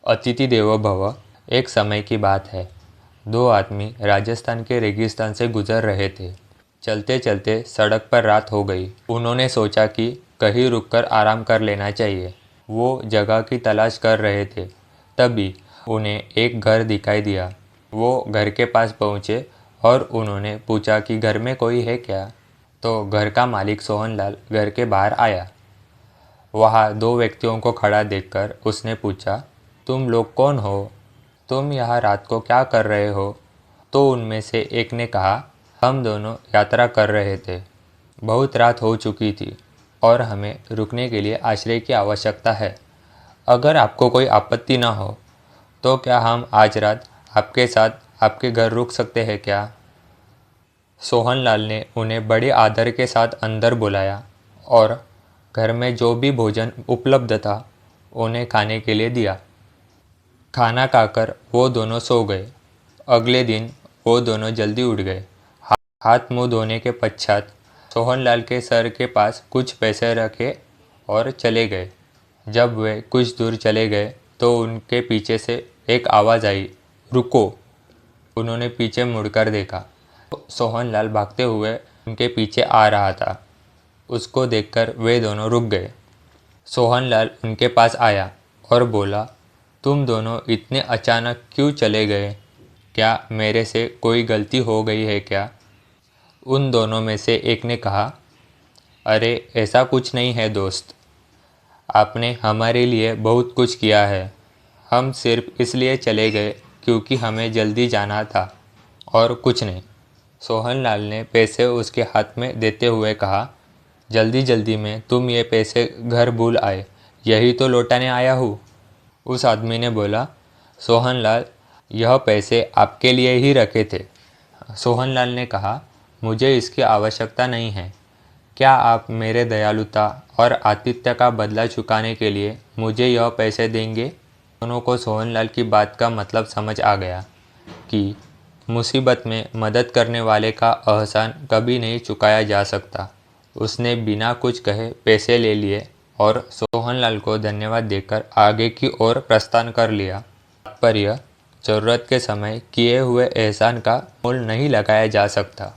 अतिथि देवो भव। एक समय की बात है। दो आदमी राजस्थान के रेगिस्तान से गुजर रहे थे। चलते चलते सड़क पर रात हो गई। उन्होंने सोचा कि कहीं रुककर आराम कर लेना चाहिए। वो जगह की तलाश कर रहे थे। तभी उन्हें एक घर दिखाई दिया। वो घर के पास पहुँचे और उन्होंने पूछा कि घर में कोई है क्या। तो घर का मालिक सोहनलाल घर के बाहर आया। वहाँ दो व्यक्तियों को खड़ा देखकर उसने पूछा, तुम लोग कौन हो? तुम यहाँ रात को क्या कर रहे हो? तो उनमें से एक ने कहा, हम दोनों यात्रा कर रहे थे। बहुत रात हो चुकी थी और हमें रुकने के लिए आश्रय की आवश्यकता है। अगर आपको कोई आपत्ति ना हो तो क्या हम आज रात आपके साथ आपके घर रुक सकते हैं क्या? सोहनलाल ने उन्हें बड़े आदर के साथ अंदर बुलाया और घर में जो भी भोजन उपलब्ध था उन्हें खाने के लिए दिया। खाना खाकर वो दोनों सो गए। अगले दिन वो दोनों जल्दी उठ गए। हाथ मुंह धोने के पश्चात सोहनलाल के सर के पास कुछ पैसे रखे और चले गए। जब वे कुछ दूर चले गए तो उनके पीछे से एक आवाज़ आई, रुको। उन्होंने पीछे मुड़कर देखा। सोहनलाल भागते हुए उनके पीछे आ रहा था। उसको देखकर वे दोनों रुक गए। सोहनलाल उनके पास आया और बोला, तुम दोनों इतने अचानक क्यों चले गए? क्या मेरे से कोई गलती हो गई है क्या? उन दोनों में से एक ने कहा, अरे ऐसा कुछ नहीं है दोस्त। आपने हमारे लिए बहुत कुछ किया है। हम सिर्फ इसलिए चले गए क्योंकि हमें जल्दी जाना था और कुछ नहीं। सोहनलाल ने पैसे उसके हाथ में देते हुए कहा, जल्दी जल्दी में तुम ये पैसे घर भूल आए, यही तो लौटाने आया हूँ। उस आदमी ने बोला, सोहनलाल, यह पैसे आपके लिए ही रखे थे। सोहनलाल ने कहा, मुझे इसकी आवश्यकता नहीं है। क्या आप मेरे दयालुता और आतिथ्य का बदला चुकाने के लिए मुझे यह पैसे देंगे? दोनों को सोहनलाल की बात का मतलब समझ आ गया कि मुसीबत में मदद करने वाले का एहसान कभी नहीं चुकाया जा सकता। उसने बिना कुछ कहे पैसे ले लिए और सोहनलाल को धन्यवाद देकर आगे की ओर प्रस्थान कर लिया। तात्पर्य, ज़रूरत के समय किए हुए एहसान का मोल नहीं लगाया जा सकता।